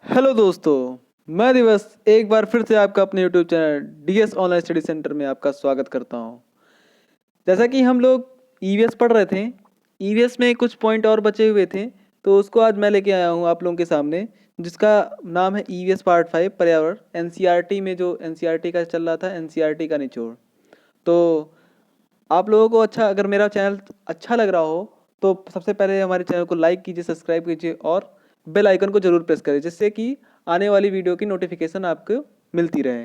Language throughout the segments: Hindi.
हेलो दोस्तों, मैं दिवस एक बार फिर से आपका अपने YouTube channel DS online study centre में आपका स्वागत करता हूं। जैसा कि हम लोग ईवीएस पढ़ रहे थे, ईवीएस में कुछ पॉइंट और बचे हुए थे, तो उसको आज मैं लेके आया हूं आप लोगों के सामने, जिसका नाम है ईवीएस पार्ट 5 पर्यावरण। एनसीईआरटी में जो एनसीईआरटी का चल रहा था, एनसीईआरटी का निचोड़। तो आप लोगों को अच्छा, अगर मेरा चैनल अच्छा लग रहा हो तो सबसे पहले हमारे चैनल को लाइक कीजिए, सब्सक्राइब कीजिए और बेल आइकन को जरूर प्रेस करें, जिससे कि आने वाली वीडियो की नोटिफिकेशन आपको मिलती रहे।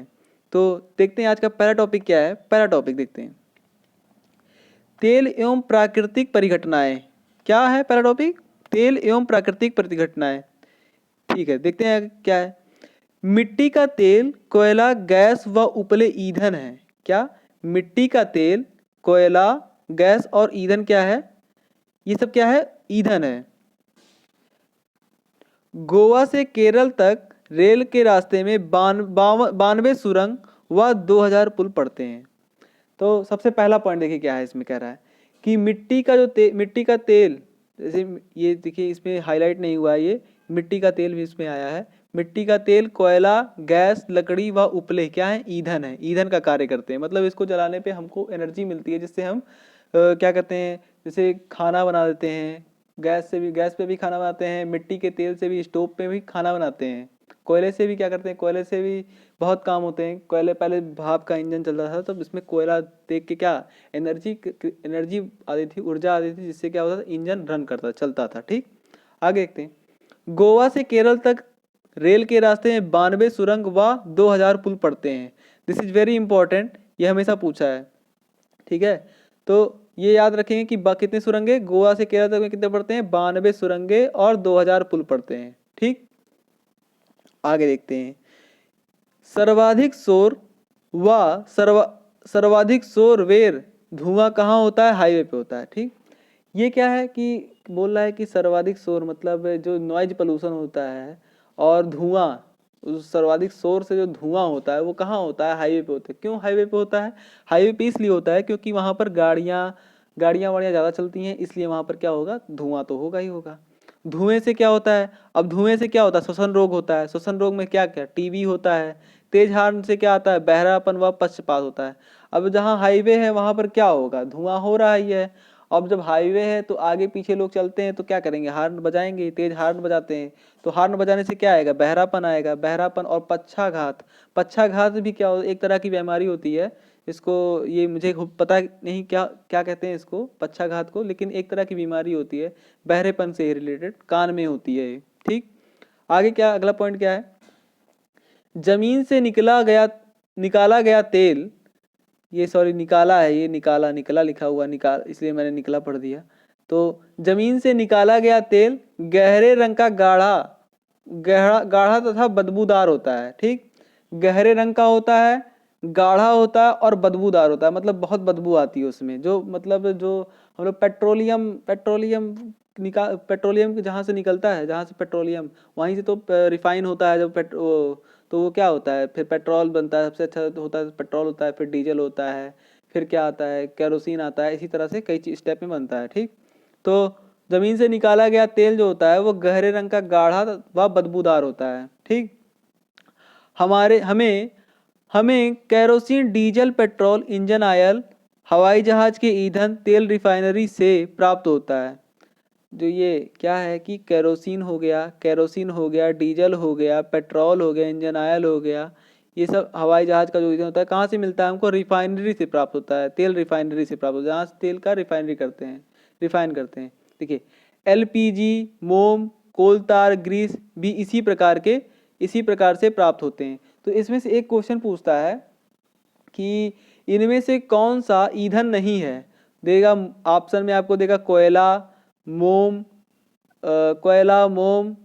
तो देखते हैं आज का पहला टॉपिक क्या है। पहला टॉपिक देखते हैं, तेल एवं प्राकृतिक परिघटनाएं। क्या है पहला टॉपिक? तेल एवं प्राकृतिक परिघटनाएं। ठीक है, देखते हैं क्या है। मिट्टी का तेल, कोयला, गैस व उपले ईंधन है। क्या? मिट्टी का तेल, कोयला, गैस और ईंधन क्या है? ये सब क्या है? ईंधन है। गोवा से केरल तक रेल के रास्ते में 92 सुरंग व 2000 पुल पड़ते हैं। तो सबसे पहला पॉइंट देखिए क्या है, इसमें कह रहा है कि मिट्टी का तेल, जैसे ये देखिए इसमें हाईलाइट नहीं हुआ है, ये मिट्टी का तेल भी इसमें आया है। मिट्टी का तेल, कोयला, गैस, लकड़ी व उपले क्या है? ईंधन है, ईंधन का कार्य करते हैं। मतलब इसको जलाने पे हमको एनर्जी मिलती है, जिससे हम क्या कहते हैं, जैसे खाना बना देते हैं। गैस पे भी खाना बनाते हैं, मिट्टी के तेल से भी स्टोव पे भी खाना बनाते हैं। कोयले से भी क्या करते हैं, कोयले से भी बहुत काम होते हैं। कोयले पहले भाप का इंजन चलता था, तो इसमें कोयला देख के क्या एनर्जी एनर्जी आती थी, ऊर्जा आती थी, जिससे क्या होता था, इंजन रन करता चलता था। ठीक, आगे देखते हैं। गोवा से केरल तक रेल के रास्ते में 92 सुरंग व 2000 पुल पड़ते हैं। दिस इज वेरी इंपॉर्टेंट, ये हमेशा पूछा है। ठीक है, तो ये याद रखेंगे कि कितने सुरंगे गोवा से केरल तक में कितने पड़ते हैं? 92 सुरंगे और 2000 पुल पड़ते हैं। ठीक, आगे देखते हैं। सर्वाधिक शोर व सर्वाधिक शोर वेर धुआं कहाँ होता है? हाईवे पे होता है। ठीक, ये क्या है कि बोल रहा है कि सर्वाधिक शोर मतलब जो नॉइज पोल्यूशन होता है और धुआं, उस सर्वाधिक शोर से जो धुआं होता है वो कहाँ होता है? हाईवे पे होता है। क्यों हाईवे पे होता है? हाईवे पे इसलिए होता है क्योंकि वहाँ पर गाड़ियाँ वाड़ियाँ ज़्यादा चलती हैं, इसलिए वहाँ पर क्या होगा? धुआं तो होगा ही होगा। धुएं से क्या होता है? अब धुएं से क्या होता है? श्वसन रोग होता है। श्वसन रोग में क्या क्या? टीबी होता है। तेज हार्न से क्या आता है? बहरापन व पक्षपात होता है। अब जहाँ हाईवे है वहाँ पर क्या होगा? धुआं हो रहा ही है। अब जब हाईवे है तो आगे पीछे लोग चलते हैं तो क्या करेंगे? हार्न बजाएंगे, तेज हार्न बजाते हैं। तो हार्न बजाने से क्या आएगा? बहरापन आएगा। बहरापन और पक्षाघात। पक्षाघात भी क्या एक तरह की बीमारी होती है। इसको, ये मुझे पता नहीं क्या क्या कहते हैं इसको, पक्षाघात को, लेकिन एक तरह की बीमारी होती है, बहरेपन से रिलेटेड, कान में होती है। ठीक, आगे क्या, अगला पॉइंट क्या है? जमीन से निकाला गया तेल, ये सॉरी निकाला है, ये निकाला निकला लिखा हुआ, निकाल, इसलिए मैंने निकला पढ़ दिया। तो जमीन से निकाला गया तेल गहरे रंग का गाढ़ा गाढ़ा गाढ़ा तथा बदबूदार होता है। ठीक, गहरे रंग का होता है, गाढ़ा होता है और बदबूदार होता है। मतलब बहुत बदबू आती है उसमें, जो मतलब जो हम लोग पेट्रोलियम जहाँ से निकलता है, जहाँ से पेट्रोलियम, वहीं से तो रिफाइन होता है। जब तो वो क्या होता है, फिर पेट्रोल बनता है। सबसे अच्छा होता है पेट्रोल, होता है, फिर डीजल होता है, फिर क्या आता है, केरोसिन आता है। इसी तरह से कई चीज स्टेप में बनता है। ठीक, तो जमीन से निकाला गया तेल जो होता है वो गहरे रंग का, गाढ़ा व बदबूदार होता है। ठीक, हमारे हमें हमें kerosene, diesel, petrol, engine oil, हवाई जहाज के ईंधन, तेल रिफाइनरी से प्राप्त होता है। जो ये क्या है कि केरोसिन हो गया, डीजल हो गया, पेट्रोल हो गया, इंजन ऑयल हो गया, ये सब हवाई जहाज का जो ईंधन होता है कहाँ से मिलता है हमको? रिफाइनरी से प्राप्त होता है। तेल रिफाइनरी से प्राप्त होता है, जहाँ से तेल का रिफाइनरी करते हैं, रिफाइन करते हैं। देखिए, एलपीजी, मोम, कोल तार, ग्रीस भी इसी प्रकार से प्राप्त होते हैं। तो इसमें से एक क्वेश्चन पूछता है कि इनमें से कौन सा ईंधन नहीं है? देगा ऑप्शन में, आपको देगा कोयला, मोम, कोयला, मोम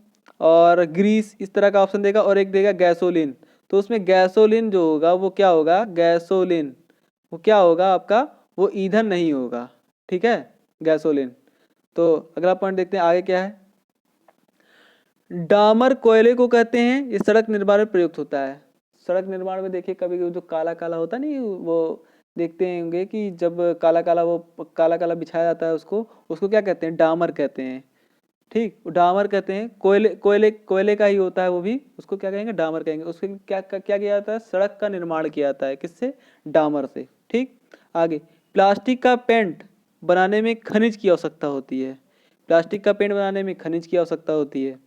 और ग्रीस, इस तरह का ऑप्शन देगा, और एक देगा गैसोलीन। तो उसमें गैसोलीन जो होगा वो क्या होगा? गैसोलीन वो क्या होगा आपका? वो ईंधन नहीं होगा। ठीक है, गैसोलीन। तो अगला पॉइंट देखते हैं आगे क्या है। डामर कोयले को कहते हैं, ये सड़क निर्माण में प्रयुक्त होता है। सड़क निर्माण में देखिए कभी कभी जो काला काला होता नहीं, वो देखते होंगे कि जब काला काला बिछाया जाता है, उसको उसको क्या कहते हैं? डामर कहते हैं। ठीक, डामर कहते हैं, कोयले का ही होता है वो भी, उसको क्या कहेंगे, डामर कहेंगे। उसके क्या किया जाता है, सड़क का निर्माण किया जाता है, किससे, डामर से। ठीक, आगे, प्लास्टिक का पेंट बनाने में खनिज की आवश्यकता होती है, प्लास्टिक का पेंट बनाने में खनिज की आवश्यकता होती है।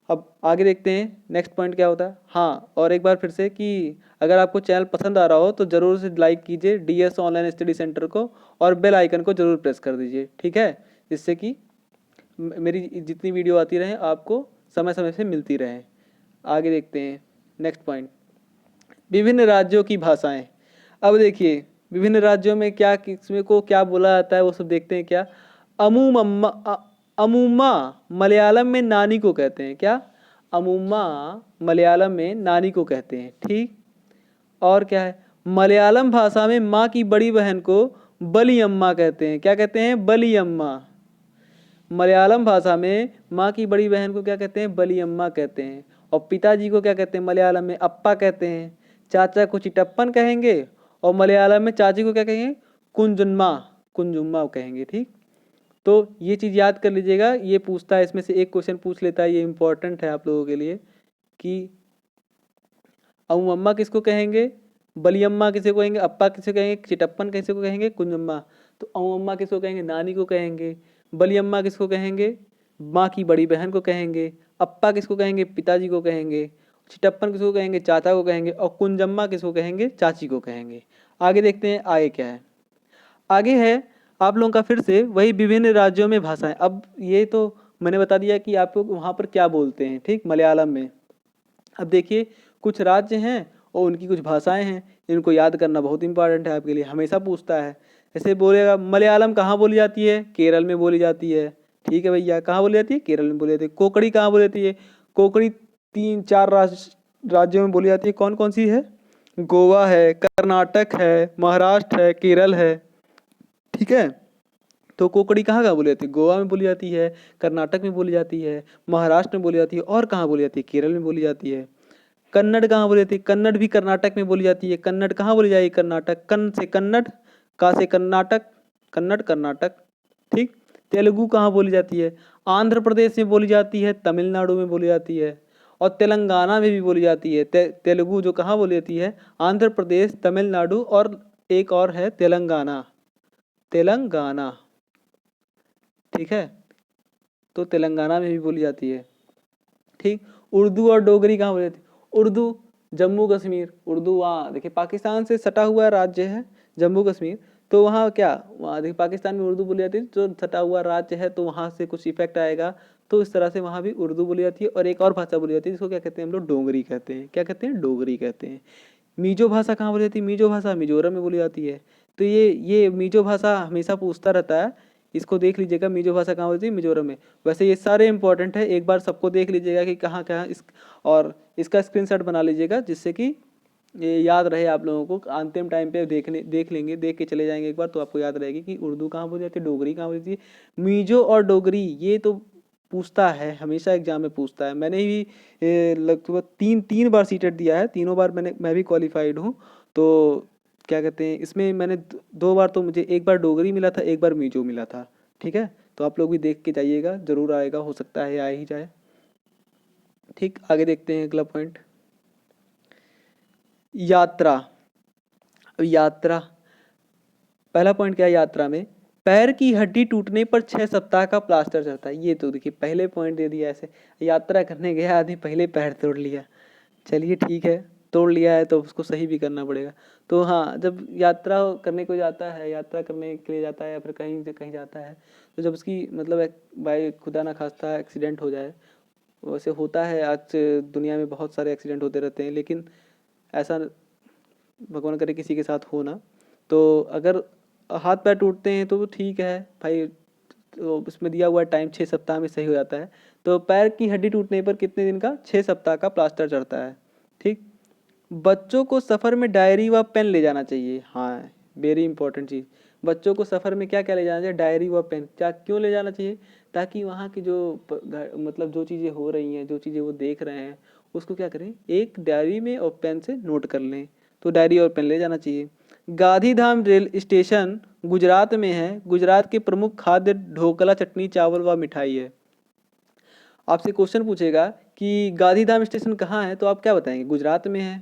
अब आगे देखते हैं नेक्स्ट पॉइंट क्या होता है। हाँ, और एक बार फिर से कि अगर आपको चैनल पसंद आ रहा हो तो ज़रूर से लाइक कीजिए DS ऑनलाइन स्टडी सेंटर को, और बेल आइकन को ज़रूर प्रेस कर दीजिए, ठीक है, जिससे कि मेरी जितनी वीडियो आती रहे आपको समय समय से मिलती रहे। आगे देखते हैं नेक्स्ट पॉइंट, विभिन्न राज्यों की भाषाएं। अब देखिए विभिन्न राज्यों में क्या किसमें को क्या बोला जाता है वो सब देखते हैं। क्या, अमूमम्मा अमूमा मलयालम में नानी को कहते हैं, क्या, अमूमा मलयालम में नानी को कहते हैं। ठीक, और क्या है, मलयालम भाषा में माँ की बड़ी बहन को बली अम्मा कहते हैं, क्या कहते हैं, बली अम्मा। मलयालम भाषा में माँ की बड़ी बहन को क्या कहते हैं, बली अम्मा कहते हैं। और पिताजी को क्या कहते हैं, मलयालम में अप्पा कहते हैं। चाचा को चिटप्पन कहेंगे, और मलयालम में चाची को क्या कहेंगे, कुंजुम्मा, कुंजुम्मा कहेंगे। ठीक, तो ये चीज़ याद कर लीजिएगा, ये पूछता है, इसमें से एक क्वेश्चन पूछ लेता है, ये इंपॉर्टेंट है आप लोगों के लिए कि अम्मा किसको कहेंगे, बली अम्मा किसे को कहेंगे, अप्पा किसे कहेंगे, चिटप्पन किसे को कहेंगे, कुंजुम्मा। तो अम्मा किसको कहेंगे, नानी को कहेंगे। बली अम्मा किसको कहेंगे, माँ की बड़ी बहन को कहेंगे। अप्पा किसको कहेंगे, पिताजी को कहेंगे। चिटप्पन किसको कहेंगे, चाचा को कहेंगे। और कुंजम्मा किसको कहेंगे, चाची को कहेंगे। आगे देखते हैं आगे क्या है। आगे है आप लोगों का फिर से वही विभिन्न राज्यों में भाषाएं। अब ये तो मैंने बता दिया कि आप लोग वहाँ पर क्या बोलते हैं, ठीक, मलयालम में। अब देखिए कुछ राज्य हैं और उनकी कुछ भाषाएं हैं, इनको याद करना बहुत इंपॉर्टेंट है आपके लिए, हमेशा पूछता है। जैसे बोलेगा मलयालम कहाँ बोली जाती है, केरल में बोली जाती है। ठीक है भैया, कहाँ बोली जाती है, केरल में बोली जाती है। कोकड़ी कहाँ बोली जाती है, कोकड़ी 3-4 राज्यों में बोली जाती है। कौन कौन सी है, गोवा है, कर्नाटक है, महाराष्ट्र है, केरल है। ठीक है, तो कोकड़ी कहाँ कहाँ बोली जाती है, गोवा में बोली जाती है, कर्नाटक में बोली जाती है, महाराष्ट्र में बोली जाती है, और कहाँ बोली जाती है, केरल में बोली जाती है। कन्नड़ कहाँ बोली जाती है, कन्नड़ भी कर्नाटक में बोली जाती है। कन्नड़ कहाँ बोली जाएगी, कर्नाटक, कन्न से कन्नड़, का से कर्नाटक, कन्नड़ कर्नाटक। ठीक, तेलुगु कहाँ बोली जाती है, आंध्र प्रदेश में बोली जाती है, तमिलनाडु में बोली जाती है, और तेलंगाना में भी बोली जाती है। तेलुगु जो कहाँ बोली जाती है, आंध्र प्रदेश, तमिलनाडु, और एक और है तेलंगाना, तेलंगाना। ठीक है, तो तेलंगाना में भी बोली जाती है। ठीक, उर्दू और डोगरी कहाँ बोली जाती है, उर्दू जम्मू कश्मीर, उर्दू वहाँ देखिए पाकिस्तान से सटा हुआ राज्य है जम्मू कश्मीर, तो वहाँ क्या, वहाँ देखिए पाकिस्तान में उर्दू बोली जाती है, जो सटा हुआ राज्य है तो वहाँ से कुछ इफेक्ट आएगा, तो इस तरह से वहाँ भी उर्दू बोली जाती है। और एक और भाषा बोली जाती है जिसको क्या कहते हैं हम लोग, डोगरी कहते हैं। क्या कहते हैं, डोगरी कहते हैं। मीजो भाषा कहाँ बोली जाती है, मीजो भाषा मिजोरम में बोली जाती है। तो ये मीजो भाषा हमेशा पूछता रहता है, इसको देख लीजिएगा, मीजो भाषा कहाँ बोलती है, मिजोरम में। वैसे ये सारे इंपॉर्टेंट है, एक बार सबको देख लीजिएगा कि कहाँ कहाँ इस, और इसका स्क्रीनशॉट बना लीजिएगा जिससे कि ये याद रहे आप लोगों को। अंतिम टाइम पे देख लेंगे, देख के चले जाएंगे एक बार, तो आपको याद रहेगी कि उर्दू कहाँ बोली जाती है, डोगरी कहाँ बोली जाती है। मीजो और डोगरी ये तो पूछता है, हमेशा एग्जाम में पूछता है। मैंने भी लगभग तीन बार सीटेट दिया है, तीनों बार मैं भी क्वालिफाइड हूँ। तो क्या कहते हैं, इसमें मैंने 2 बार तो मुझे, एक बार डोगरी मिला था, एक बार मीजो मिला था। ठीक है, तो आप लोग भी देख के जाइएगा, ज़रूर आएगा, हो सकता है आ ही जाए। ठीक, आगे देखते हैं अगला पॉइंट, यात्रा। अब यात्रा, पहला पॉइंट क्या है यात्रा में, पैर की हड्डी टूटने पर 6 सप्ताह का प्लास्टर चढ़ता है। ये तो देखिए पहले पॉइंट दे दिया ऐसे, यात्रा करने गया आदमी पहले पैर तोड़ लिया। चलिए ठीक है, तोड़ लिया है तो उसको सही भी करना पड़ेगा। तो हाँ, जब यात्रा करने को जाता है, यात्रा करने के लिए जाता है या फिर कहीं से कहीं जाता है, तो जब उसकी मतलब बाई खुदा ना खास्ता एक्सीडेंट हो जाए, वैसे होता है आज दुनिया में बहुत सारे एक्सीडेंट होते रहते हैं, लेकिन ऐसा भगवान करे किसी के साथ हो ना। तो अगर हाथ पैर टूटते हैं तो ठीक है भाई, तो उसमें दिया हुआ टाइम 6 सप्ताह में सही हो जाता है। तो पैर की हड्डी टूटने पर कितने दिन का, 6 सप्ताह का प्लास्टर चढ़ता है। ठीक, बच्चों को सफ़र में डायरी व पेन ले जाना चाहिए। हाँ, वेरी इंपॉर्टेंट चीज़, बच्चों को सफ़र में क्या क्या ले जाना चाहिए, डायरी व पेन। क्या, क्यों ले जाना चाहिए, ताकि वहाँ की जो मतलब जो चीज़ें हो रही हैं, जो चीज़ें वो देख रहे हैं, उसको क्या करें, एक डायरी में और पेन से नोट कर लें। तो डायरी और पेन ले जाना चाहिए। गांधीधाम रेल स्टेशन गुजरात में है। गुजरात के प्रमुख खाद्य ढोकला, चटनी, चावल व मिठाई है। आपसे क्वेश्चन पूछेगा कि गांधीधाम स्टेशन कहाँ है, तो आप क्या बताएंगे? गुजरात में है।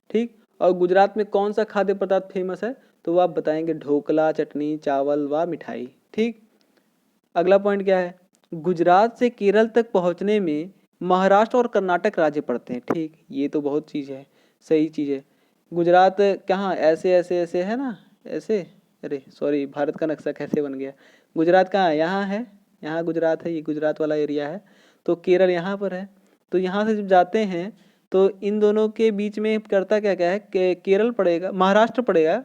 ठीक, और गुजरात में कौन सा खाद्य पदार्थ फेमस है, तो वो आप बताएंगे ढोकला, चटनी, चावल व मिठाई। ठीक, अगला पॉइंट क्या है? गुजरात से केरल तक पहुंचने में महाराष्ट्र और कर्नाटक राज्य पड़ते हैं। ठीक, ये तो बहुत चीज़ है, सही चीज़ है। गुजरात कहाँ, ऐसे ऐसे ऐसे है ना, ऐसे, अरे सॉरी, भारत का नक्शा कैसे बन गया? गुजरात कहाँ है? यहाँ है, यहाँ गुजरात है, ये गुजरात वाला एरिया है। तो केरल यहाँ पर है। तो यहाँ से जब जाते हैं तो इन दोनों के बीच में करता क्या क्या है कि केरल पड़ेगा, महाराष्ट्र पड़ेगा,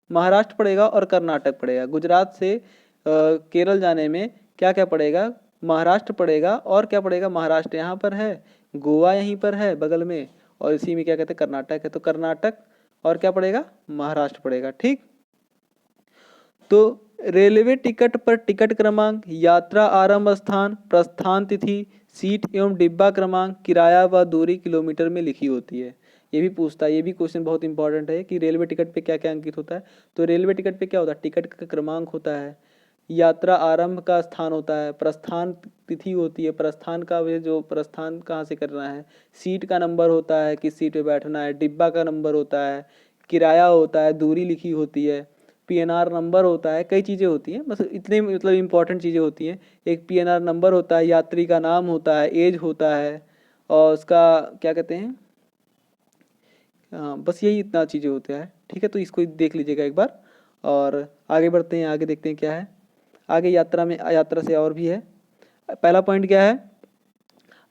महाराष्ट्र पड़ेगा और कर्नाटक पड़ेगा। गुजरात से केरल जाने में क्या क्या पड़ेगा? महाराष्ट्र पड़ेगा, और क्या पड़ेगा? महाराष्ट्र यहाँ पर है, गोवा यहीं पर है बगल में, और इसी में क्या कहते हैं, कर्नाटक है। तो कर्नाटक और क्या पड़ेगा? महाराष्ट्र पड़ेगा। ठीक, तो रेलवे टिकट पर टिकट क्रमांक, यात्रा आरंभ स्थान, प्रस्थान तिथि, सीट एवं डिब्बा क्रमांक, किराया व दूरी किलोमीटर में लिखी होती है। ये भी पूछता है, ये भी क्वेश्चन बहुत इंपॉर्टेंट है कि रेलवे टिकट पे क्या क्या अंकित होता है। तो रेलवे टिकट पे क्या होता है? टिकट का क्रमांक होता है, यात्रा आरंभ का स्थान होता है, प्रस्थान तिथि होती है, प्रस्थान का वे जो प्रस्थान कहाँ से करना है, सीट का नंबर होता है, किस सीट पे बैठना है, डिब्बा का नंबर होता है, किराया होता है, दूरी लिखी होती है, पीएनआर नंबर होता है, कई चीज़ें होती हैं, बस इतने मतलब इंपॉर्टेंट चीज़ें होती हैं। एक पीएनआर नंबर होता है, यात्री का नाम होता है, एज होता है, और उसका क्या कहते हैं, बस यही इतना चीज़ें होता है। ठीक है, तो इसको देख लीजिएगा एक बार, और आगे बढ़ते हैं, आगे देखते हैं क्या है आगे। यात्रा में, यात्रा से और भी है। पहला पॉइंट क्या है?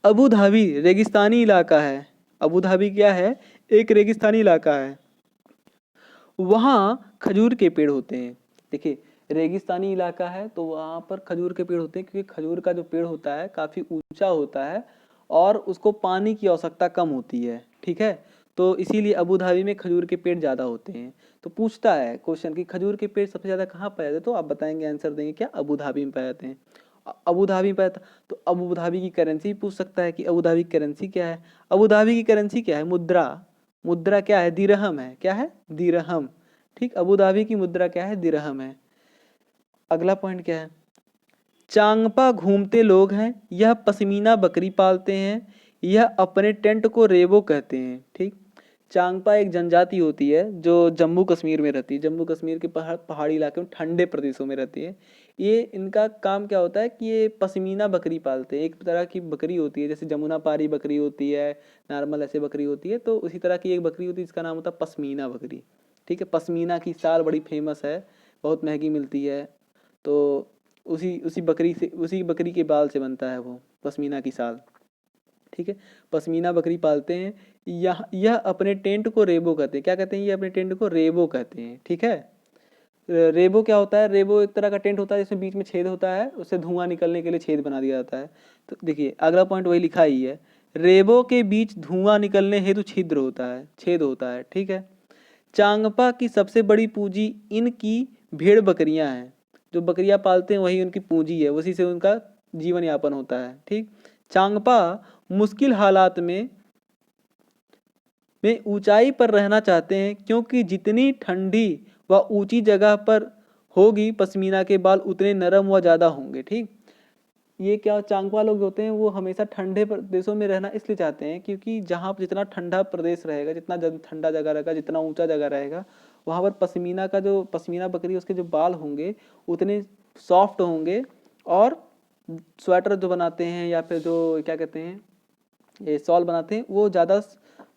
अबू धाबी रेगिस्तानी इलाका है। अबू धाबी क्या है? एक रेगिस्तानी इलाका है। वहाँ खजूर के पेड़ होते हैं। देखिए, रेगिस्तानी इलाका है तो वहाँ पर खजूर के पेड़ होते हैं, क्योंकि खजूर का जो पेड़ होता है काफ़ी ऊंचा होता है और उसको पानी की आवश्यकता कम होती है। ठीक है, तो इसीलिए अबू धाबी में खजूर के पेड़ ज़्यादा होते हैं। तो पूछता है क्वेश्चन कि खजूर के पेड़ सबसे ज़्यादा कहाँ पाए जाते हैं, तो आप बताएंगे, आंसर देंगे क्या? अबू धाबी में पाए जाते हैं। अबू धाबी में पाया था, तो अबू धाबी की करेंसी पूछ सकता है कि अबू धाबी की करेंसी क्या है। अबू धाबी की करेंसी क्या है? मुद्रा। मुद्रा क्या है? दिरहम है। क्या है? दिरहम। ठीक, अबू धाबी की मुद्रा क्या है? दिरहम है। अगला पॉइंट क्या है? चांगपा घूमते लोग हैं, यह पश्मीना बकरी पालते हैं, यह अपने टेंट को रेबो कहते हैं। ठीक, चांगपा एक जनजाति होती है जो जम्मू कश्मीर में रहती है, जम्मू कश्मीर के पहाड़ी इलाके में ठंडे प्रदेशों में रहती है। ये इनका काम क्या होता है कि ये पश्मीना बकरी पालते हैं। एक तरह की बकरी होती है, जैसे जमुना पारी बकरी होती है, नॉर्मल ऐसे बकरी होती है, तो उसी तरह की एक बकरी होती है जिसका नाम होता है पश्मीना बकरी। ठीक है, पश्मीना की शाल बड़ी फेमस है, बहुत महंगी मिलती है। तो उसी उसी बकरी से, उसी बकरी के बाल से बनता है वो पश्मीना की शाल। ठीक है, पश्मीना बकरी पालते हैं। यह अपने टेंट को रेबो कहते हैं। क्या कहते हैं? ये अपने टेंट को रेबो कहते हैं। ठीक है, रेबो क्या होता है? रेबो एक तरह का टेंट होता है जिसमें बीच में छेद होता है, उससे धुआं निकलने के लिए छेद बना दिया जाता है। तो देखिए, अगला पॉइंट वही लिखा ही है, रेबो के बीच धुआं निकलने हेतु छिद्र होता है, छेद होता है। ठीक है, चांगपा की सबसे बड़ी पूंजी इनकी भेड़ बकरियां हैं। जो बकरियां पालते हैं वही उनकी पूंजी है, उसी से उनका जीवन यापन होता है। ठीक, चांगपा मुश्किल हालात में ऊंचाई पर रहना चाहते हैं, क्योंकि जितनी ठंडी व ऊंची जगह पर होगी पश्मीना के बाल उतने नरम व ज़्यादा होंगे। ठीक, ये क्या चांगपा लोग होते हैं वो हमेशा ठंडे प्रदेशों में रहना इसलिए चाहते हैं, क्योंकि जहाँ पर जितना ठंडा प्रदेश रहेगा, जितना ठंडा जगह रहेगा, जितना ऊंचा जगह रहेगा, वहाँ पर पश्मीना का जो पश्मीना बकरी उसके जो बाल होंगे उतने सॉफ्ट होंगे, और स्वेटर जो बनाते हैं या फिर जो क्या कहते हैं ये शॉल बनाते हैं वो ज़्यादा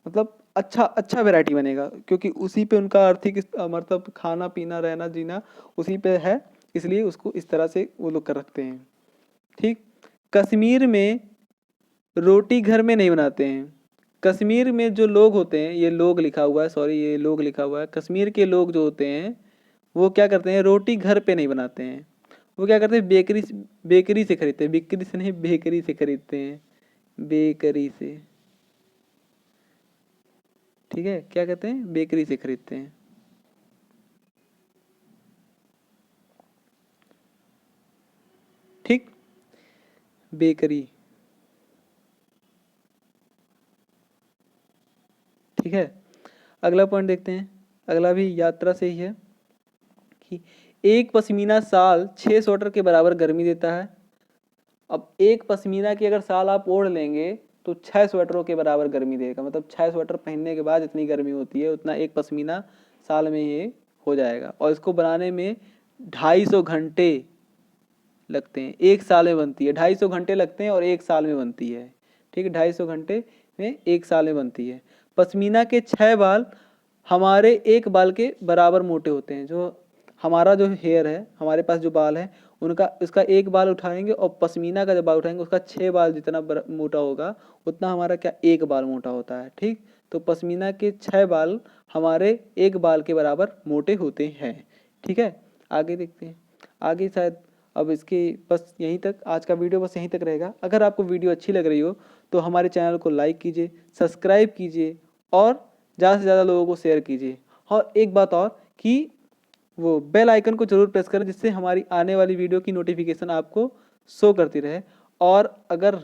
मतलब अच्छा अच्छा वैरायटी बनेगा, क्योंकि उसी पे उनका आर्थिक मतलब खाना पीना रहना जीना उसी पे है, इसलिए उसको इस तरह से वो लोग कर रखते हैं। ठीक, कश्मीर में रोटी घर में नहीं बनाते हैं। कश्मीर में जो लोग होते हैं, ये लोग लिखा हुआ है, सॉरी ये लोग लिखा हुआ है, कश्मीर के लोग जो होते हैं वो क्या करते हैं? रोटी घर पे नहीं बनाते हैं। वो क्या करते हैं? बेकरी से खरीदते हैं, बिक्री से नहीं, बेकरी से खरीदते हैं, बेकरी से। ठीक है, क्या कहते हैं? बेकरी से खरीदते हैं। ठीक, बेकरी। ठीक है, अगला पॉइंट देखते हैं, अगला भी यात्रा से ही है कि एक पश्मीना साल 6 स्वेटर के बराबर गर्मी देता है। अब एक पश्मीना की अगर शाल आप ओढ़ लेंगे तो 6 स्वेटरों के बराबर गर्मी देगा, मतलब 6 स्वेटर पहनने के बाद इतनी गर्मी होती है, उतना एक पश्मीना साल में ये हो जाएगा। और इसको बनाने में 250 घंटे लगते हैं, एक साल में बनती है। 250 घंटे लगते हैं और एक साल में बनती है। ठीक है, 250 घंटे में एक साल में बनती है। पश्मीना के 6 बाल हमारे एक बाल के बराबर मोटे होते हैं। जो हमारा जो हेयर है, हमारे पास जो बाल है उनका, इसका एक बाल उठाएंगे और पश्मीना का जब बाल उठाएंगे उसका 6 बाल जितना मोटा होगा उतना हमारा क्या एक बाल मोटा होता है। ठीक, तो पश्मीना के 6 बाल हमारे एक बाल के बराबर मोटे होते हैं। ठीक है, आगे देखते हैं। आगे शायद अब इसके बस यहीं तक, आज का वीडियो बस यहीं तक रहेगा। अगर आपको वीडियो अच्छी लग रही हो तो हमारे चैनल को लाइक कीजिए, सब्सक्राइब कीजिए और ज़्यादा से ज़्यादा लोगों को शेयर कीजिए। और एक बात और कि वो बेल आइकन को जरूर प्रेस करें, जिससे हमारी आने वाली वीडियो की नोटिफिकेशन आपको शो करती रहे। और अगर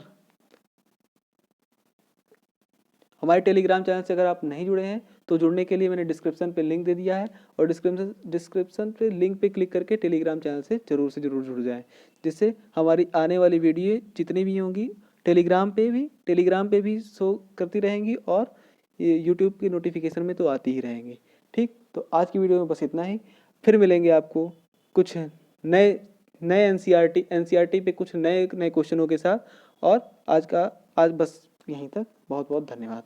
हमारे टेलीग्राम चैनल से अगर आप नहीं जुड़े हैं तो जुड़ने के लिए मैंने डिस्क्रिप्शन पे लिंक दे दिया है, और डिस्क्रिप्शन पे लिंक पे क्लिक करके टेलीग्राम चैनल से जरूर जुड़ जाएं, जिससे हमारी आने वाली वीडियो जितनी भी होंगी टेलीग्राम पे भी शो करती रहेंगी और ये यूट्यूब की नोटिफिकेशन में तो आती ही रहेंगी। ठीक, तो आज की वीडियो में बस इतना ही। फिर मिलेंगे आपको कुछ नए नए एनसीईआरटी पे कुछ नए क्वेश्चनों के साथ। और आज बस यहीं तक। बहुत बहुत धन्यवाद।